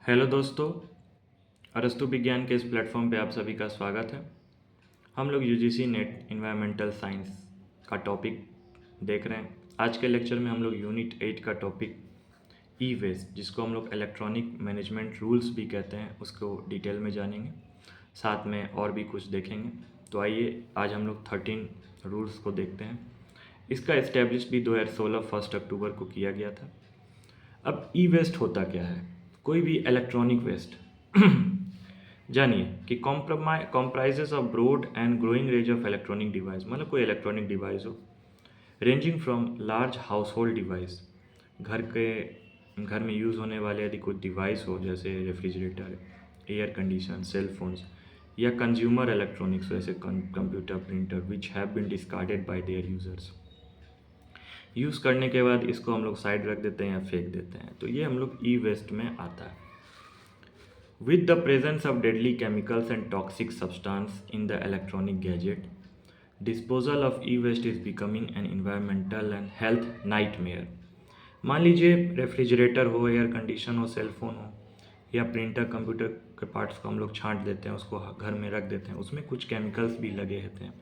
Hello दोस्तों, अरस्तु विज्ञान के इस प्लेटफॉर्म पे आप सभी का स्वागत है। हम लोग यूजीसी नेट इन्वायरमेंटल साइंस का टॉपिक देख रहे हैं। आज के लेक्चर में हम लोग यूनिट 8 का टॉपिक ई वेस्ट, जिसको हम लोग इलेक्ट्रॉनिक मैनेजमेंट रूल्स भी कहते हैं, उसको डिटेल में जानेंगे। साथ में और भी कुछ देखेंगे। तो आइए आज हम लोग 13 रूल्स को देखते हैं। इसका इस्टेब्लिश भी 2016 1 अक्टूबर को किया गया था। अब ई वेस्ट होता क्या है? कोई भी इलेक्ट्रॉनिक वेस्ट जानिए कि comprises of broad and growing range of electronic device, मतलब कोई इलेक्ट्रॉनिक डिवाइस हो, ranging from large household device, घर में यूज़ होने वाले यदि कोई डिवाइस हो जैसे refrigerator, air condition, cell phones, या कंज्यूमर इलेक्ट्रॉनिक्स जैसे computer, printer, which have been discarded by their users. Use करने के बाद इसको हम लोग साइड रख देते हैं या फेंक देते हैं, तो ये हम लोग ई वेस्ट में आता है। With the presence of deadly chemicals and toxic substance in the electronic gadget, disposal of e waste is becoming an environmental and health nightmare. मान लीजिए रेफ्रिजरेटर हो, एयर कंडीशन हो, सेल फोन हो, या प्रिंटर, कंप्यूटर के parts को हम लोग छांट देते हैं, उसको घर में रख देते हैं, उसमें कुछ केमिकल्स भी लगे होते हैं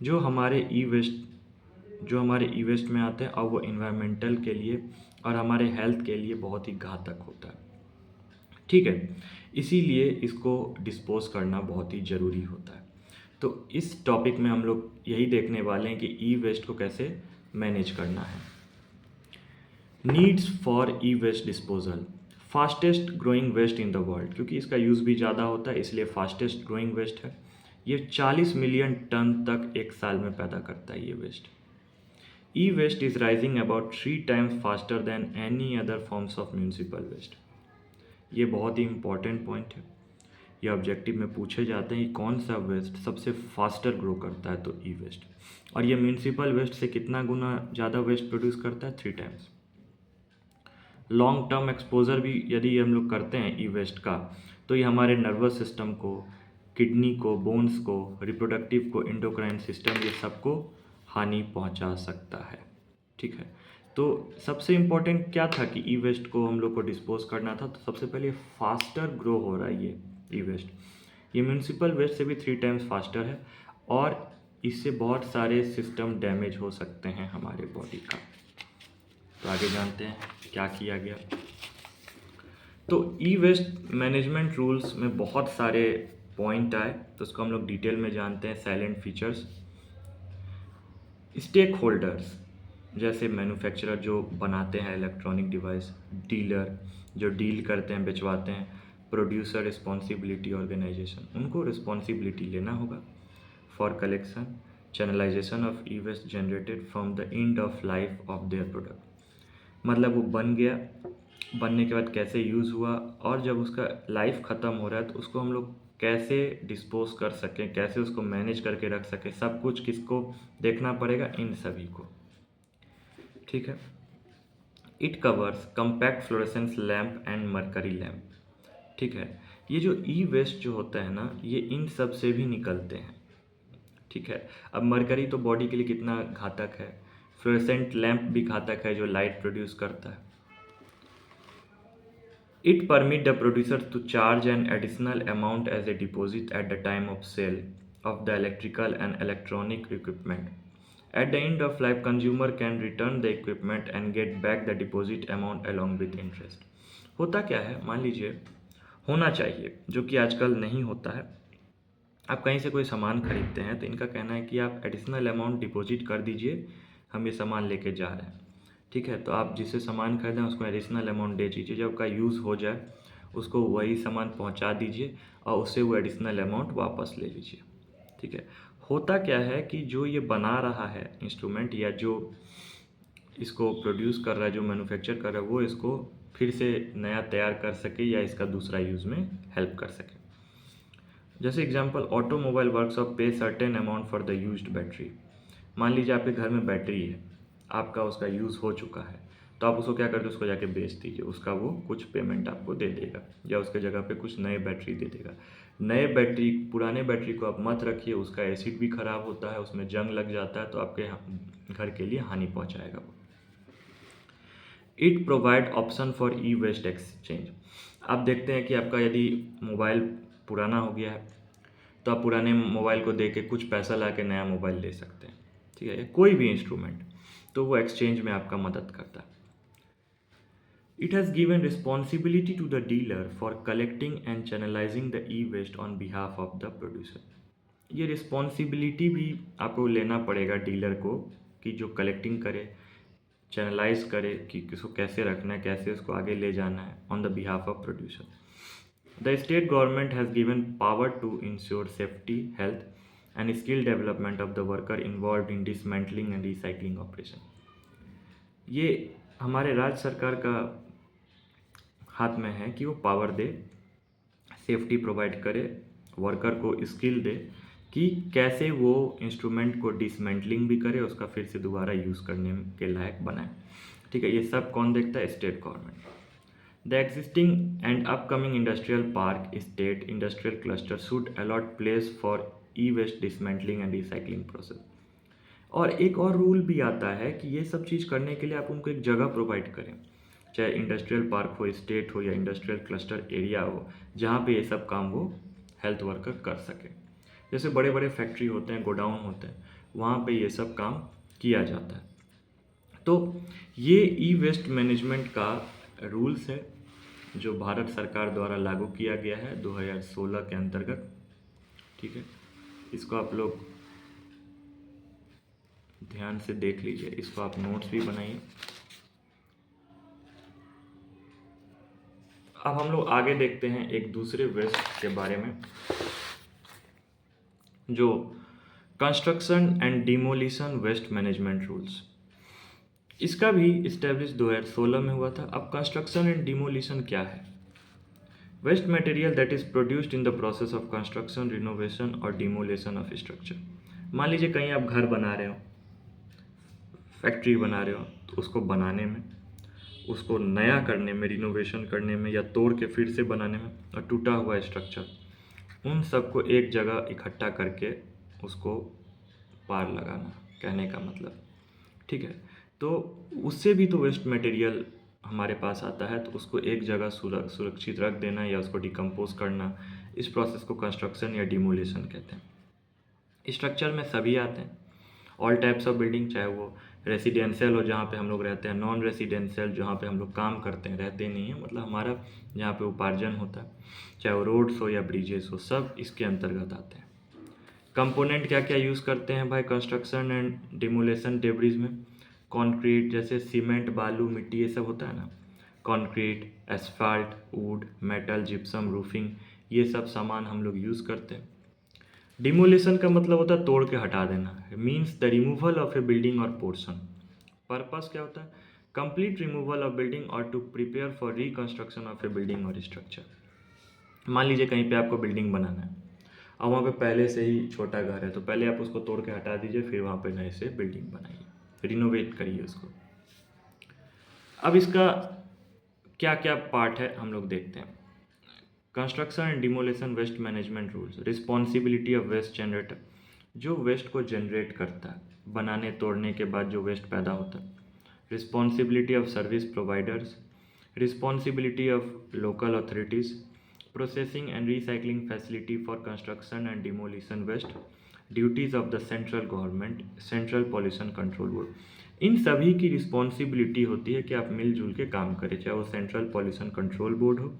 जो हमारे ई वेस्ट में आते हैं, और वो इन्वायरमेंटल के लिए और हमारे हेल्थ के लिए बहुत ही घातक होता है। ठीक है, इसीलिए इसको डिस्पोज करना बहुत ही ज़रूरी होता है। तो इस टॉपिक में हम लोग यही देखने वाले हैं कि ई वेस्ट को कैसे मैनेज करना है। Needs for e waste disposal, fastest growing waste in the world, क्योंकि इसका यूज़ भी ज़्यादा होता है इसलिए फास्टेस्ट ग्रोइंग वेस्ट है। ये 40 मिलियन टन तक एक साल में पैदा करता है ये waste. E-waste is rising about 3 times faster than any other forms of municipal waste। ये बहुत ही इम्पॉर्टेंट पॉइंट है। ये ऑब्जेक्टिव में पूछे जाते हैं कि कौन सा वेस्ट सबसे फास्टर ग्रो करता है, तो ई वेस्ट। और ये म्यूनिसिपल वेस्ट से कितना गुना ज़्यादा वेस्ट प्रोड्यूस करता है? 3 टाइम्स। लॉन्ग टर्म एक्सपोजर भी यदि हम लोग करते हैं ई वेस्ट का, तो ये हमारे नर्वस सिस्टम को, किडनी को, बोन्स को, रिप्रोडक्टिव को, इंडोक्राइन सिस्टम, ये सबको हानि पहुंचा सकता है। ठीक है, तो सबसे इम्पोर्टेंट क्या था कि ई वेस्ट को हम लोग को डिस्पोज करना था, तो सबसे पहले फास्टर ग्रो हो रहा है ये ई वेस्ट। ये म्यूनिसिपल वेस्ट से भी 3 टाइम्स फास्टर है, और इससे बहुत सारे सिस्टम डैमेज हो सकते हैं हमारे बॉडी का। तो आगे जानते हैं क्या किया गया। तो ई वेस्ट मैनेजमेंट रूल्स में बहुत सारे पॉइंट आए, तो उसको हम लोग डिटेल में जानते हैं। साइलेंट फीचर्स, स्टेक होल्डर्स जैसे मैन्युफैक्चरर जो बनाते हैं इलेक्ट्रॉनिक डिवाइस, डीलर जो डील करते हैं, बेचवाते हैं, प्रोड्यूसर, रिस्पॉन्सिबिलिटी ऑर्गेनाइजेशन, उनको रिस्पॉन्सिबिलिटी लेना होगा for collection, channelisation of e waste generated from the end of life of their product. मतलब वो बन गया, बनने के बाद कैसे यूज़ हुआ, और जब उसका लाइफ ख़त्म हो रहा है तो उसको हम लोग कैसे डिस्पोज कर सकें, कैसे उसको मैनेज करके रख सकें, सब कुछ किसको देखना पड़ेगा? इन सभी को। ठीक है, it covers compact fluorescence lamp and mercury lamp. ठीक है, ये जो ई वेस्ट जो होता है ना, ये इन सब से भी निकलते हैं। ठीक है, अब मरकरी तो बॉडी के लिए कितना घातक है, फ्लोरेसेंट लैम्प भी घातक है जो लाइट प्रोड्यूस करता है। It permit the producer to charge an additional amount as a deposit at the time of sale of the electrical and electronic equipment. At the end of life, consumer can return the equipment and get back the deposit amount along with interest। होता क्या है, मान लीजिए होना चाहिए, जो कि आजकल नहीं होता है। आप कहीं से कोई सामान खरीदते हैं तो इनका कहना है कि आप एडिशनल अमाउंट डिपॉजिट कर दीजिए, हम ये सामान लेके जा रहे हैं। ठीक है, तो आप जिससे सामान खरीदें उसको एडिशनल अमाउंट दे दीजिए, जब उसका यूज़ हो जाए उसको वही सामान पहुंचा दीजिए और उससे वो एडिशनल अमाउंट वापस ले लीजिए। ठीक है, होता क्या है कि जो ये बना रहा है इंस्ट्रूमेंट, या जो इसको प्रोड्यूस कर रहा है, जो मैन्युफैक्चर कर रहा है, वो इसको फिर से नया तैयार कर सके या इसका दूसरा यूज़ में हेल्प कर सके। जैसे एग्जांपल, ऑटोमोबाइल वर्कशॉप पे certain amount for the used battery. मान लीजिए आपके घर में बैटरी है, आपका उसका यूज़ हो चुका है, तो आप उसको क्या करते हो, उसको जाके बेच दीजिए, उसका वो कुछ पेमेंट आपको दे देगा, या उसके जगह पे कुछ नए बैटरी दे देगा। नए बैटरी, पुराने बैटरी को आप मत रखिए, उसका एसिड भी ख़राब होता है, उसमें जंग लग जाता है, तो आपके घर के लिए हानि पहुँचाएगा वो। It provide option for e waste exchange. आप देखते हैं कि आपका यदि मोबाइल पुराना हो गया है तो आप पुराने मोबाइल को दे के कुछ पैसा ला के नया मोबाइल ले सकते हैं, ठीक है, कोई भी इंस्ट्रूमेंट, तो वो एक्सचेंज में आपका मदद करता है। It has given responsibility to the dealer for collecting and channelising the e waste on behalf of the producer. ये रिस्पॉन्सिबिलिटी भी आपको लेना पड़ेगा डीलर को कि जो कलेक्टिंग करे, चैनलाइज करे कि किसको कैसे रखना है, कैसे उसको आगे ले जाना है on the behalf of producer. The state government has given power to ensure safety, health, and skill development of the worker involved in dismantling and recycling operation। ये हमारे राज्य सरकार का हाथ में है कि वो पावर दे, सेफ्टी प्रोवाइड करे, वर्कर को स्किल दे कि कैसे वो इंस्ट्रूमेंट को डिसमेंटलिंग भी करे, उसका फिर से दोबारा यूज़ करने के लायक बनाए, ठीक है। ये सब कौन देखता है? State government. The existing and upcoming industrial park, state industrial cluster should allot place for e-waste dismantling and recycling process। और एक और रूल भी आता है कि ये सब चीज़ करने के लिए आप उनको एक जगह प्रोवाइड करें, चाहे इंडस्ट्रियल पार्क हो, स्टेट हो या इंडस्ट्रियल क्लस्टर एरिया हो, जहाँ पे ये सब काम वो हेल्थ वर्कर कर सके। जैसे बड़े बड़े फैक्ट्री होते हैं, गोडाउन होते हैं, वहाँ पे ये सब काम किया जाता है। तो ये ई वेस्ट मैनेजमेंट का रूल्स है जो भारत सरकार द्वारा लागू किया गया है 2016 के अंतर्गत, ठीक है। इसको आप लोग ध्यान से देख लीजिए, इसको आप नोट्स भी बनाइए। अब हम लोग आगे देखते हैं एक दूसरे वेस्ट के बारे में, जो construction and demolition waste management rules. इसका भी इस्टेब्लिश 2016 में हुआ था। अब कंस्ट्रक्शन एंड डिमोलिशन क्या है? Waste material that is produced in the process of construction, renovation और डिमोलेशन ऑफ स्ट्रक्चर। मान लीजिए कहीं आप घर बना रहे हो, फैक्ट्री बना रहे हो, तो उसको बनाने में, उसको नया करने में, रिनोवेशन करने में या तोड़ के फिर से बनाने में, और टूटा हुआ स्ट्रक्चर, उन सबको एक जगह इकट्ठा करके उसको पार लगाना, कहने का मतलब, ठीक है। तो उससे भी तो वेस्ट मटेरियल हमारे पास आता है, तो उसको एक जगह सुरक्षित रख देना या उसको डिकम्पोज करना, इस प्रोसेस को कंस्ट्रक्शन या डिमोलिशन कहते हैं। स्ट्रक्चर में सभी आते हैं, ऑल टाइप्स ऑफ बिल्डिंग, चाहे वो रेसिडेंशियल हो जहाँ पे हम लोग रहते हैं, नॉन रेसिडेंशियल जहाँ पे हम लोग काम करते हैं, रहते नहीं हैं, मतलब हमारा जहाँ पे उपार्जन होता है, चाहे वो रोड्स हो या ब्रिजेस हो, सब इसके अंतर्गत आते हैं। कंपोनेंट क्या क्या यूज़ करते हैं भाई कंस्ट्रक्शन एंड डिमोलेशन डेब्रिज में? कंक्रीट, जैसे सीमेंट, बालू, मिट्टी, ये सब होता है ना, concrete, asphalt, would, metal, gypsum, roofing, ये सब सामान हम लोग यूज़ करते हैं। डिमोलेशन का मतलब होता है तोड़ के हटा देना, means the removal of a building और पोर्शन। पर्पस क्या होता है? कंप्लीट रिमूवल ऑफ बिल्डिंग और to prepare for reconstruction of a building और स्ट्रक्चर। मान लीजिए कहीं पे आपको बिल्डिंग बनाना है और वहाँ पे पहले से ही छोटा घर है, तो पहले आप उसको तोड़ के हटा दीजिए, फिर वहाँ पे नए से बिल्डिंग बनाइए, रिनोवेट करिए उसको। अब इसका क्या क्या पार्ट है हम लोग देखते हैं। Construction and demolition waste management rules. Responsibility of waste generator, जो वेस्ट को जनरेट करता है, बनाने तोड़ने के बाद जो वेस्ट पैदा होता है। Responsibility of service providers, responsibility of local authorities, processing and recycling facility for construction and demolition waste, duties of the central government, central pollution control board. इन सभी की रिस्पॉन्सिबिलिटी होती है कि आप मिलजुल के काम करें, चाहे वो सेंट्रल पॉल्यूशन कंट्रोल बोर्ड हो,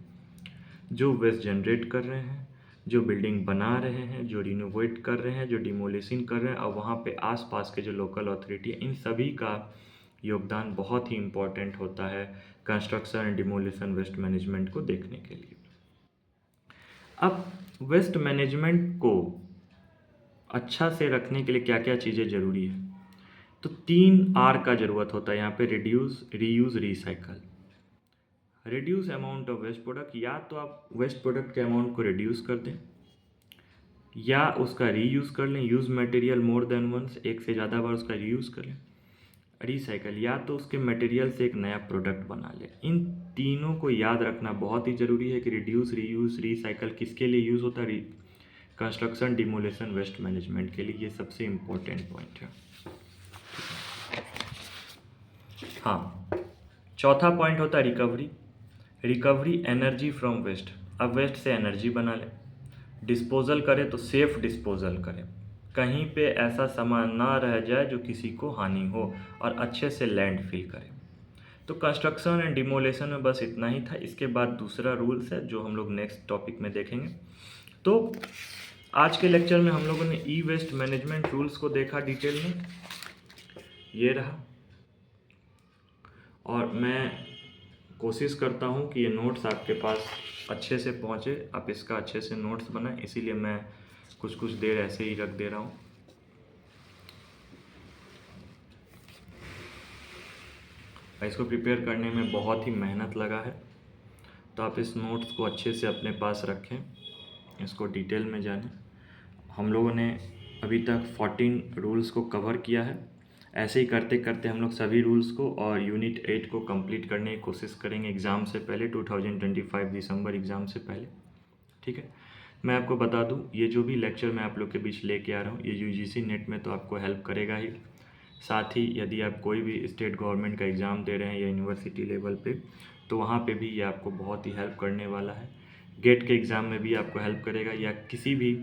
जो वेस्ट जनरेट कर रहे हैं, जो बिल्डिंग बना रहे हैं, जो रिनोवेट कर रहे हैं, जो डिमोलिशन कर रहे हैं, और वहाँ पे आसपास के जो लोकल अथॉरिटी है, इन सभी का योगदान बहुत ही इम्पॉर्टेंट होता है construction and demolition waste management को देखने के लिए। अब वेस्ट मैनेजमेंट को अच्छा से रखने के लिए क्या क्या चीज़ें ज़रूरी है? तो 3R का ज़रूरत होता है यहाँ पे, reduce, reuse, recycle. Reduce amount of waste product, या तो आप वेस्ट प्रोडक्ट के अमाउंट को रिड्यूस कर दें या उसका रीयूज़ कर लें, use material more than once, एक से ज़्यादा बार उसका रीयूज़ कर लें। रिसाइकल, या तो उसके मटेरियल से एक नया प्रोडक्ट बना लें। इन तीनों को याद रखना बहुत ही ज़रूरी है कि रिड्यूस, रीयूज़, रिसाइकल किसके लिए यूज़ होता है? कंस्ट्रक्शन डिमोलेशन वेस्ट मैनेजमेंट के लिए। ये सबसे इम्पोर्टेंट पॉइंट है। हाँ, चौथा पॉइंट होता है recovery. Recovery energy from waste. अब वेस्ट से एनर्जी बना लें। डिस्पोजल करें तो सेफ डिस्पोजल करें, कहीं पे ऐसा सामान ना रह जाए जो किसी को हानि हो, और अच्छे से लैंड फिल करें। तो कंस्ट्रक्शन एंड डिमोलेशन में बस इतना ही था। इसके बाद दूसरा रूल्स है जो हम लोग नेक्स्ट टॉपिक में देखेंगे। तो आज के लेक्चर में हम लोगों ने ई वेस्ट मैनेजमेंट रूल्स को देखा डिटेल में, ये रहा। और मैं कोशिश करता हूँ कि ये नोट्स आपके पास अच्छे से पहुँचे, आप इसका अच्छे से नोट्स बनाएं, इसीलिए मैं कुछ कुछ देर ऐसे ही रख दे रहा हूँ। इसको प्रिपेयर करने में बहुत ही मेहनत लगा है, तो आप इस नोट्स को अच्छे से अपने पास रखें, इसको डिटेल में जानें। हम लोगों ने अभी तक 14 रूल्स को कवर किया है। ऐसे ही करते करते हम लोग सभी रूल्स को और यूनिट 8 को कंप्लीट करने की कोशिश करेंगे एग्ज़ाम से पहले, 2025 दिसंबर एग्ज़ाम से पहले। ठीक है, मैं आपको बता दूं, ये जो भी लेक्चर मैं आप लोग के बीच लेके आ रहा हूँ, ये यूजीसी नेट में तो आपको हेल्प करेगा ही, साथ ही यदि आप कोई भी स्टेट गवर्नमेंट का एग्ज़ाम दे रहे हैं या यूनिवर्सिटी लेवल पे, तो वहाँ पे भी ये आपको बहुत ही हेल्प करने वाला है। गेट के एग्ज़ाम में भी आपको हेल्प करेगा, या किसी भी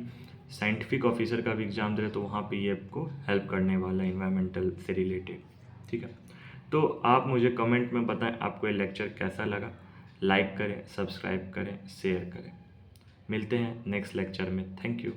साइंटिफिक ऑफिसर का भी एग्ज़ाम दे रहे तो वहाँ पे ये आपको हेल्प करने वाला है इन्वायरमेंटल से रिलेटेड। ठीक है, तो आप मुझे कमेंट में बताएं आपको ये लेक्चर कैसा लगा। लाइक करें, सब्सक्राइब करें, शेयर करें। मिलते हैं नेक्स्ट लेक्चर में। Thank you.